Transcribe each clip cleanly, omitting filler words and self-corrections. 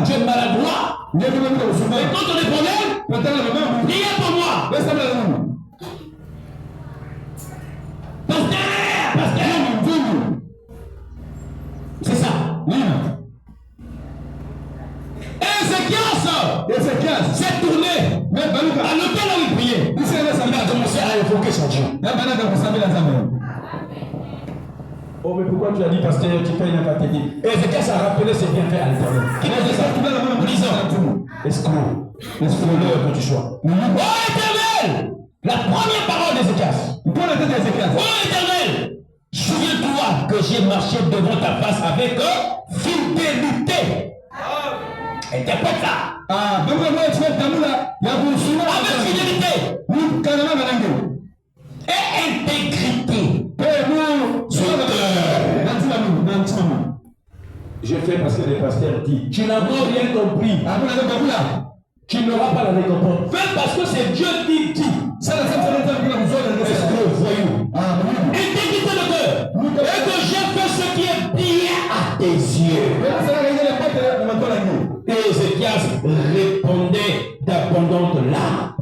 Tu es maladroit. Et quand on est problème, priez pour moi. Pasteur. C'est ça. Ézéchias s'est tourné à l'hôtel où il priait. Il a commencé à évoquer son Dieu. Oh, mais pourquoi tu as dit, pasteur, tu fais une fatigue? Ézéchias a rappelé ses bienfaits à l'Éternel. Qui a dit ça? Lisons. Escroc. Escroc que tu sois. Oh Éternel! La première parole d'Ézéchias. Oh Éternel! Souviens-toi que j'ai marché devant ta face avec fidélité. Interprète ça. Avec fidélité. Et intégrité. Je fais parce que les pasteurs disent, tu n'as pas rien compris. Tu n'auras pas la récompense. Fais parce que c'est Dieu qui dit. Voyou. Intégrité de cœur. Et que j'ai fait ce qui est bien à tes yeux. Et Ézéchias répondait d'abondante larmes.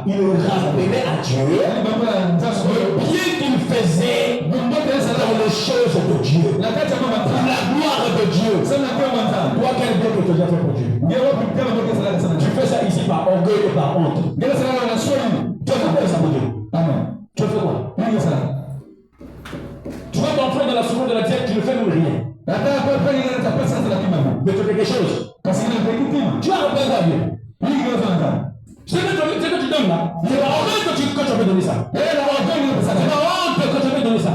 Il rappelait à Dieu le bien qu'il faisait dans les choses de Dieu. Pour la gloire de Dieu. Toi, quel bien que tu as déjà fait pour Dieu? Tu fais ça ici par orgueil et par honte. Tu fais ça pour Dieu. Tu fais quoi? Tu vas t'entrer dans la seconde de la tête, tu ne fais même rien. Mais tu fais quelque chose. Tu as repris à Dieu. Ce que tu donnes là, c'est la honte que tu as fait donner ça. C'est la honte que tu as fait donner ça.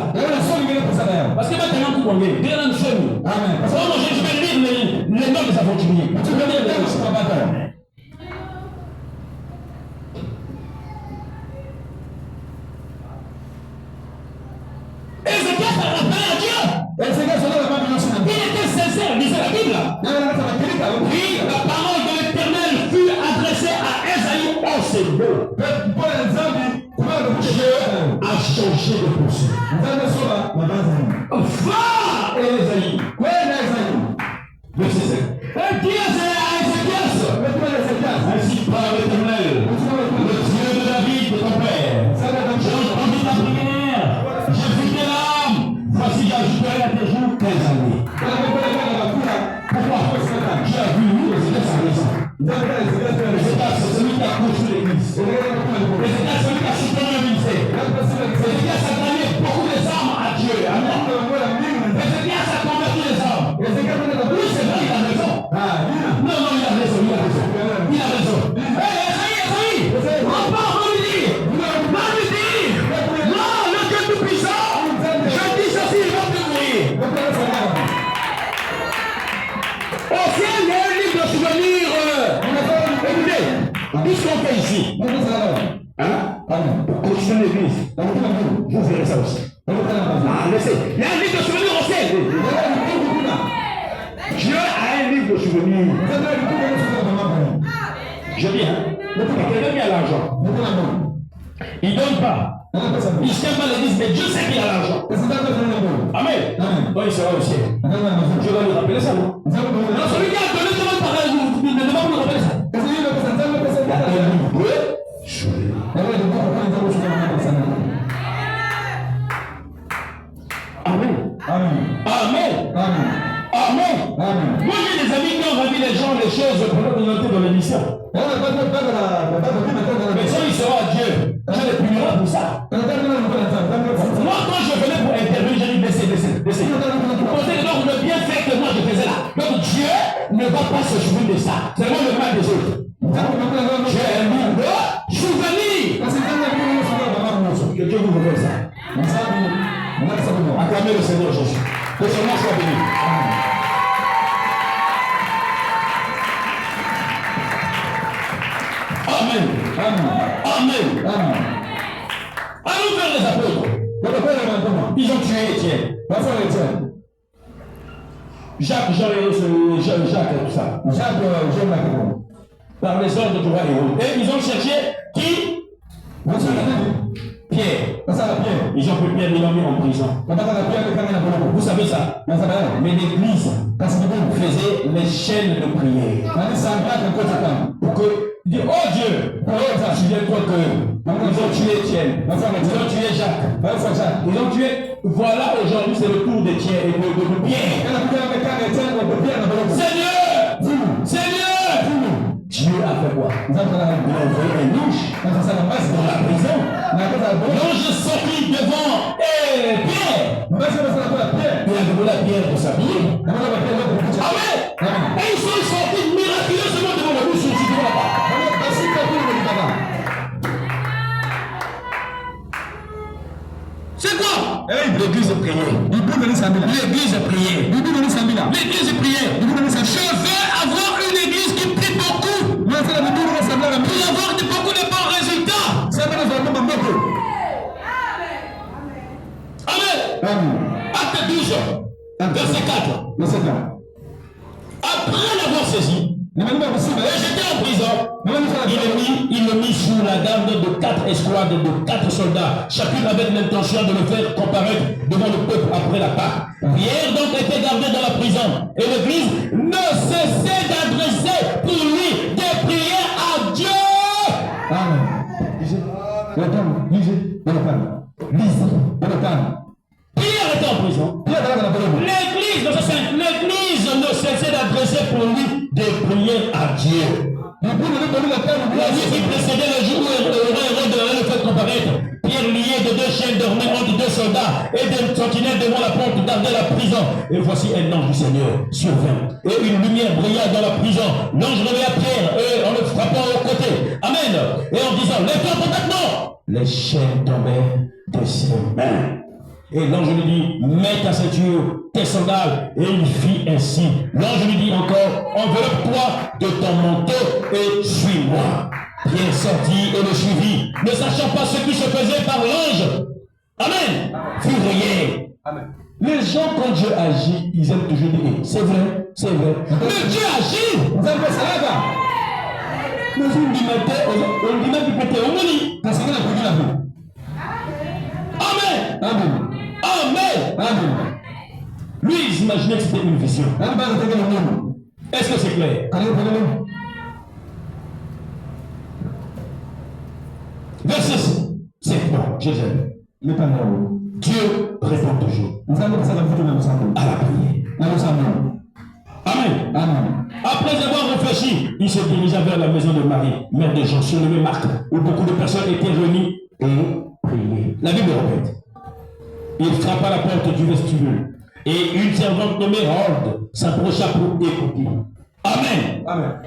Parce que maintenant, tu connais. Derrière une chaîne. Parce que moi, je vais lire les noms des aventuriers. Tu peux lire les noms. Ézéchias a rappelé à Dieu. Il était sincère, il lisait la Bible. Oui, la parole de l'Éternel fut adressée à Esaïe. Oh, c'est beau. Dieu a changé de poursuite. Va, Esaïe. Verset 5. Et qui est Ézéchias? Ainsi parle l'Éternel, le Dieu de David, ton père. J'ai entendu ta prière. J'ai vu tes larmes. Voici, j'ajouterai à tes jours 15 années. Pourquoi? Tu as vu, nous, Ézéchias a raison. Ézéchias, c'est celui qui a construit l'église. Ézéchias, c'est celui qui a soutenu le ministère. Ézéchias a donné beaucoup des âmes à Dieu. Amen. Ézéchias a converti les âmes. Oui, c'est vrai, il a raison. Non, il a raison, il a raison. Il a raison. Esaïe, repars, va lui dire. Va lui dire. Non, le Dieu tout-puissant, je dis ceci, il va te mourir. Au ciel, il y a un livre de souvenirs. Écoutez, tout ce qu'on fait ici, pour continuer l'église, vous verrez ça aussi. Laissez. Il y a un livre de souvenirs au ciel. Dieu a un livre de souvenirs. Je dis, quelqu'un qui a l'argent, il ne donne pas. Il ne tient pas l'église, mais Dieu sait qu'il a l'argent. Amen. Donc il sera au ciel. Je dois lui rappeler ça, non? Non, celui qui a donné tout le monde pareil, ne devons pas nous rappeler ça. Amen. Amen. Amen. Moi j'ai des amis qui ont rendu les gens les choses pendant qu'ils ont été dans l'émission. Mais ça, il sera à Dieu. Je les punira pour ça. Moi, quand je venais pour intervenir, j'ai dit baissez. Vous pensez que donc le bienfait que moi je faisais là. Donc Dieu ne va pas se souvenir de ça. C'est moi le mal des autres. J'ai un livre de souvenirs. Que Dieu vous révèle ça. Acclamez le Seigneur Jésus. Que son nom soit béni. Amen. Allons vers les apôtres. Ils ont tué Étienne. Jacques, Jean et Jacques et tout ça. Par les ordres du roi Hérode. Et ils ont cherché qui? Pierre. Ils ont pris Pierre, ils l'ont mis en prison. Vous savez ça? Mais l'église faisait les chaînes de prière. Pour que, oh Dieu, souviens-toi que ils ont tué Étienne, ils ont tué Jacques, ils ont tué. Voilà, aujourd'hui c'est le tour d'Étienne et de Pierre. Seigneur, Dieu a fait quoi? Il a envoyé un ange dans la prison. L'ange est sorti devant Pierre. Il a demandé à Pierre de s'habiller. Amen. Et ils sont sortis miraculeusement devant la bouche de là-bas. C'est quoi? L'église est priée. L'église est priée. L'église est priée. Je veux avoir une église qui prie beaucoup. Pour avoir beaucoup de bons résultats. Amen. Acte 12, verset 4. Après l'avoir saisi, et j'étais en prison, il le mit sous la garde de 4 escouades de 4 soldats, chacune avec l'intention de le faire comparaître devant le peuple après la Pâque. Pierre donc était gardé dans la prison, et l'église ne cessait d'adresser pour lui des prières à Dieu. Pierre était en prison. L'église ne cessait d'adresser pour lui des prières à Dieu. La vie qui précédait le jour où Hérode devait le faire comparaître, Pierre lié de 2 chaînes dormait entre 2 soldats et des sentinelles devant la porte gardaient la prison. Et voici un ange du Seigneur survint. Et une lumière brilla dans la prison. L'ange réveilla Pierre et en le frappant au côté. Amen. Et en disant, lève-toi complètement. Les chaînes tombèrent de ses mains. Et l'ange lui dit, mets ta ceinture, tes sandales. Et il fit ainsi. L'ange lui dit encore, enveloppe-toi de ton manteau et suis-moi. Pierre sortit et le suivit, ne sachant pas ce qui se faisait par l'ange. Amen. Furieux. Les gens, quand Dieu agit, ils aiment toujours dire, c'est vrai, c'est vrai. Mais Dieu agit. Vous avez fait ça là-bas. Mais on dit même qu'il pétait au moni. Amen. Amen. Amen. Amen. Lui, il imaginait que c'était une vision. Est-ce que c'est clair? Verset 7. Je l'aime. Dieu répond toujours à la prière. Amen. Amen. Après avoir réfléchi, il se dirigea vers la maison de Marie, mère de Jean, surnommée Marc, où beaucoup de personnes étaient réunies et priaient. La Bible répète. Il frappa la porte du vestibule et une servante nommée Rhodes s'approcha pour écouter. Amen. Amen.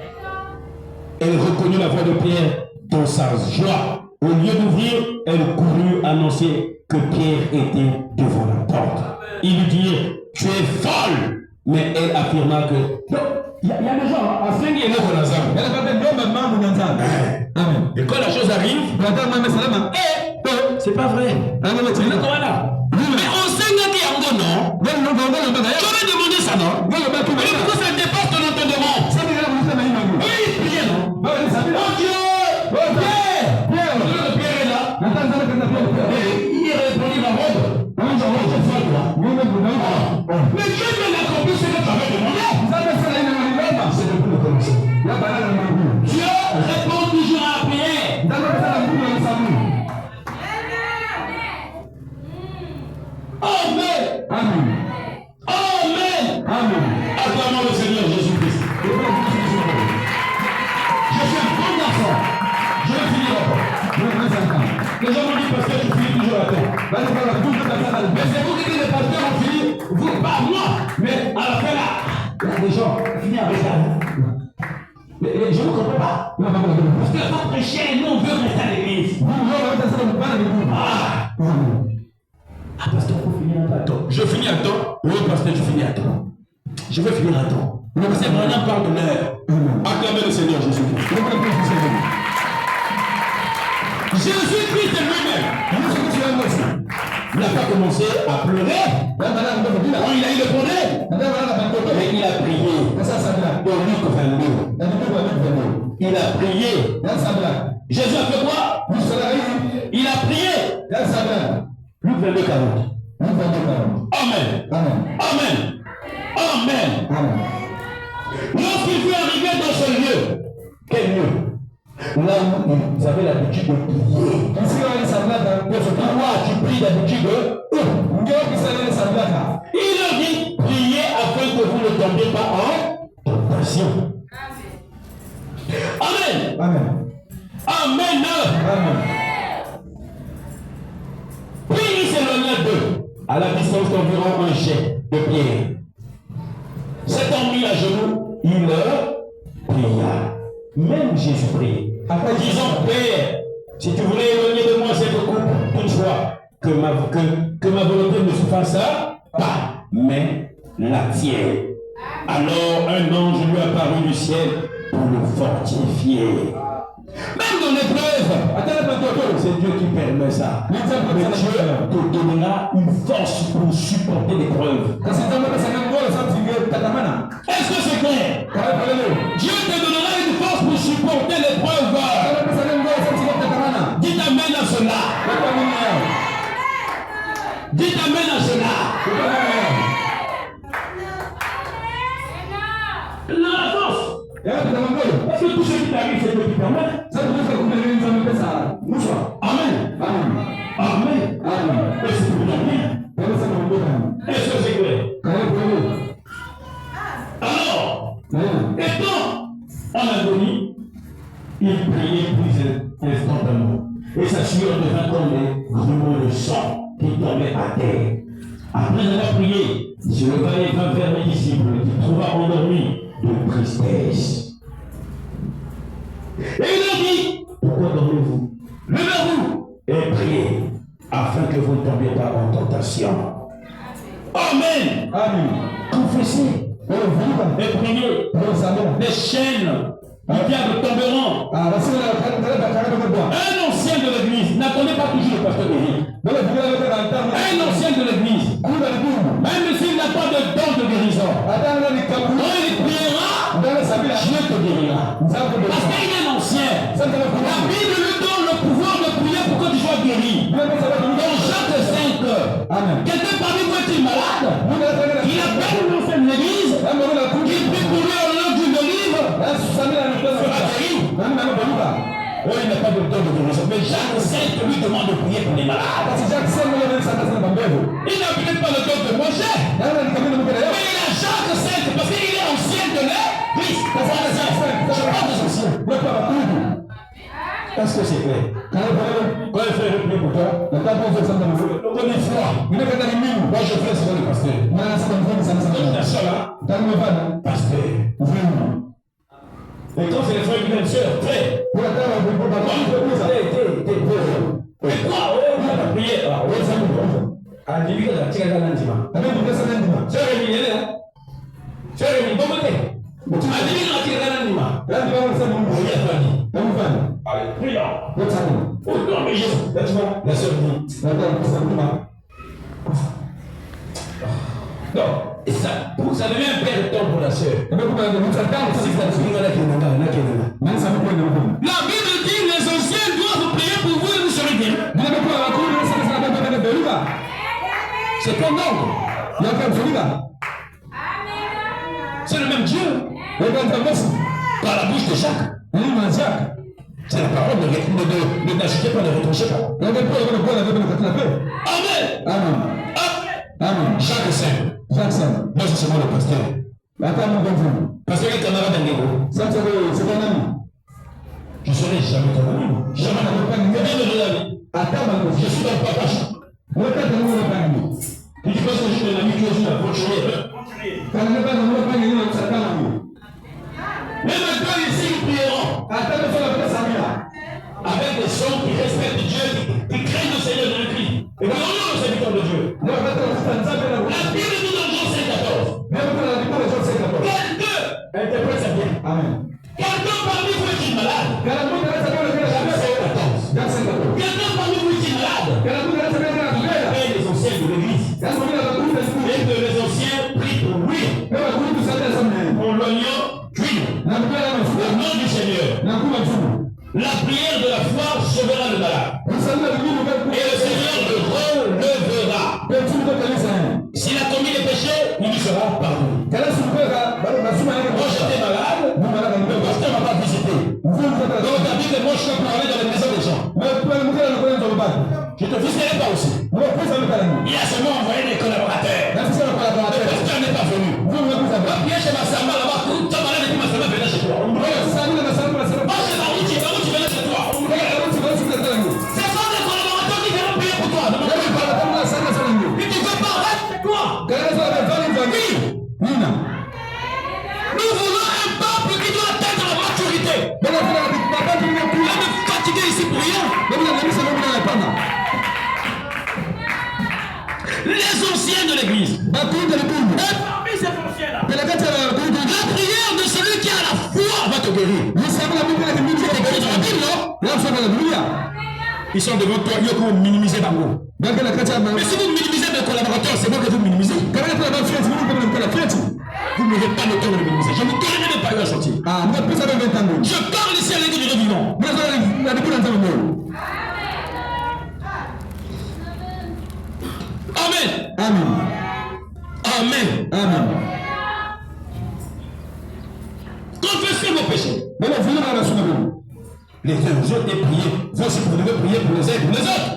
Elle reconnut la voix de Pierre dans sa joie. Au lieu d'ouvrir, elle courut annoncer que Pierre était devant la porte. Ils lui dirent, tu es folle. Mais elle affirma que non, il y a des gens à 5 et 9 dans la salle. Amen. Et quand la chose arrive, c'est pas vrai. Mais on sait qu'il y a un bon nom. Tu avais demandé ça, non? Mais pourquoi ça dépasse ton entendement? Oui, priez, non? Oh Dieu! Pierre! Pierre est là. Il répondit la robe. Mais Dieu vient d'accomplir ce que tu avais demandé. C'est le coup de commencer. Dieu répond toujours à la prière. Amen. Amen. Amen. Amen. Acclamons le Seigneur Jésus-Christ. Je suis un bon garçon. Je vais finir encore. Les gens m'ont dit parce que tu finis toujours à temps. Mais c'est vous qui dites les pasteurs ont fini, vous, pas moi. Mais à la fin là, il y a des gens qui finissent avec ça. Mais je ne comprends pas. Parce que faut prêcher et nous on veut rester à l'église. Ah, pasteur, faut finir à temps. Je finis à temps. Oui, pasteur, tu finis à temps. Je veux finir à temps. Mais c'est vraiment part de l'heure. Acclamez le Seigneur Jésus-Christ. Jésus-Christ lui-même. Il n'a pas commencé à pleurer. Quand il a eu le problème. Mais il a prié. Dans Luc 22. Il a prié. Jésus a fait quoi? Il a prié. Luc 22, 40. Amen. Amen. Amen. Amen. Amen. Amen. Lorsqu'il fut arrivé dans ce lieu, quel lieu? Là où vous avez l'habitude de prier. Ici, on est semblable. Toi, tu pries d'habitude. Il leur dit, priez afin que vous ne tombiez pas en tentation. Amen. Amen. Amen. Amen. Puis il s'éloigna d'eux, à la distance d'environ un jet de pierre. S'étant mis à genoux, il leur pria. Même Jésus prie. Après disant, Père, si tu voulais éloigner de moi cette coupe, toutefois, que ma volonté ne se fasse pas, mais la tienne. Alors un ange lui apparut du ciel pour le fortifier. Même dans l'épreuve, c'est Dieu qui permet ça. Mais Dieu te donnera une force pour supporter l'épreuve. Est-ce que c'est clair? Dieu te donnera une force pour supporter l'épreuve. Dites amen à cela. Dites amen à cela. La force. Parce que tout ce qui t'arrive, c'est Dieu qui permet. Amen. Amen. Amen. Et c'est pour bien. Est-ce que c'est clair? Alors, étant en agonie, il priait plus instantanément. Et sa sueur devint comme des grumeaux de sang qui tombaient à terre. Après avoir prié, il se leva et vint vers les disciples qu'il trouva endormis de tristesse. Et il leur dit, pourquoi dormez-vous? Levez-vous et priez, afin que vous ne tombiez pas en tentation. Amen. Amen. Confessez et priez. Des chaînes du diable tomberont. Un ancien de l'église, n'attendez pas toujours le pasteur d'Éric. Un ancien de l'église, même s'il n'a pas de don de guérison, quand il priera, Dieu te guérira. Parce qu'il est ancien. La Bible lui donne le pouvoir de prier pour que tu sois guéri. Dans Jacques 5, quelqu'un parmi vous est-il malade? Il appelle une ancienne de l'église, qui prie pour lui au nom d'une olive, sera guéri. Oh, il n'a pas de don de guérison. Mais Jacques 5 lui demande de prier pour les malades. Il n'a peut-être pas le don de Moshe. Mais il a Jacques 5 parce qu'il est ancien de l'église. Je parle des anciens. Est-ce que c'est clair? Quand il fait le prier pour toi, on est froid. Moi je fais ce que le pasteur. Pasteur. Et quand c'est les frères qui viennent sœur, frère. Et quoi? On a prié. Ah, j'ai vu que la tigre dans l'antima. Sœur Rémi, elle est là. Sœur Rémi, bon côté. Ah, j'ai vu que la tigre dans l'antima. Allez, prions. Au nom de Jésus. Là, tu vois, la sœur dit. Non, et ça devient un père de temps pour la sœur. La Bible dit les anciens doivent prier pour vous et vous serez guéris. C'est ton ordre. C'est le même Dieu. Par la bouche de Jacques. C'est la parole de n'ajoutez pas, ne retrouchez pas. Amen. Amen. Amen. Jacques 5. Moi, c'est seulement le pasteur. Parce que les camarades d'un négo. Je ne serai jamais ton ami. Jamais ton ami. Je suis dans le partage. Tu dis pas que je suis un ami, tu es juste un voiturier. Mais maintenant, ici, nous prierons. Avec des gens qui respectent Dieu, qui craignent le Seigneur de Christ. Et nous honorons le serviteur de Dieu. La Bible dit dans Jean 5,14. Quelqu'un, interprète ça bien. Amen. Quelqu'un parmi vous est-il malade? Quelqu'un parmi vous est-il malade? Et les anciens de l'église. Et que les anciens prient pour lui. Pour l'oignon d'huile. Au nom du Seigneur. La prière de la foi sauvera le malade. Et le Seigneur le relèvera. S'il a commis des péchés, il lui sera pardonné. de moi, je suis pour aller dans les maisons des gens. Je te visiterai pas aussi. Il a seulement envoyé des collaborateurs. Le pasteur n'est pas venu. Va prier chez ma samba là-bas. Tu as malade et puis ma samba venait chez toi. Va chez la route, tu venais chez toi. Ce sont des collaborateurs qui viennent prier pour toi. Et tu ne veux pas rester chez toi. Oui. Nous voulons un peuple qui doit atteindre la maturité. Il va me fatiguer ici pour rien. Les anciens de l'église. Et parmi ces anciens-là, la prière de celui qui a la foi va te guérir. C'est écrit dans la Bible, non? Ils sont devant toi, ils vont minimiser d'abord. Mais si vous minimisez mes collaborateurs, c'est moi que vous minimisez. Vous n'aurez pas le temps de le minimiser. Je ne vous donnerai même pas eu à sortir. Je parle ici à l'église du Dieu vivant. Amen. Amen. Amen. Confessez vos péchés. Les autres et prier. Vous aussi vous devez prier pour les uns et pour les autres.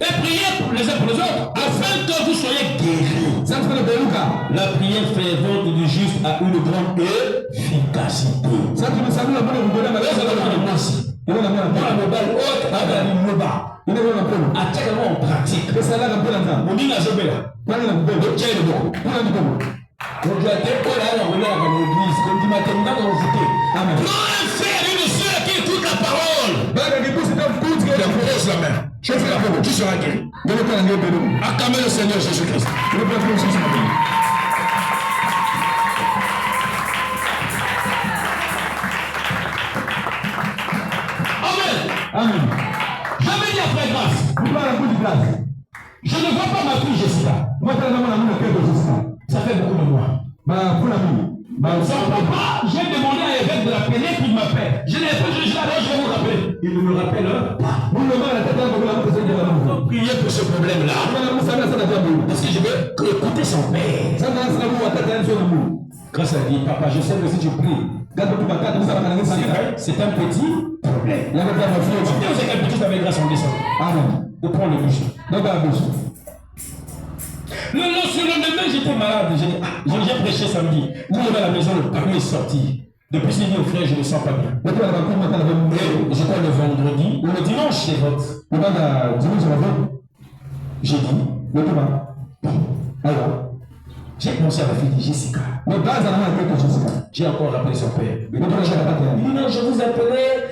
Et prier pour les uns pour les autres afin que vous soyez guéris. La prière fervente du juste a une grande efficacité. Actuellement en pratique. On dit la jobé là. On doit être là dans l'église. Comme dit Matémina dans le foyer. Amen. Non, un frère et une soeur qui écoute la parole. Pose la main. Je fais la parole. Tu seras guéri. Acclamez le Seigneur Jésus-Christ. Amen. Amen. Je vais dire après grâce. Je ne vois pas ma fille Jessica. Ça fait beaucoup de moi. Son papa, j'ai demandé à l'évêque de l'appeler puis il m'appelle. Je n'ai pas jugé alors je vais vous rappeler. Il ne me rappelle pas. Vous priez pour ce problème-là. Parce que je veux écouter son père. Grâce à Dieu, papa, je sais que si tu pries, c'est un petit problème. Vous avez quelque chose avec grâce en descendant. Amen. Vous prenez le bouche. Le lendemain, j'étais malade. J'ai prêché samedi. Quand on est à la maison, le parmi est sorti. Depuis ce dit au frère, je ne me sens pas bien. Et je crois le vendredi, ou le dimanche, c'est votre. J'ai dit, j'ai pensé à la fille de Jessica. J'ai encore rappelé son père. Il dit non, je vous appelais.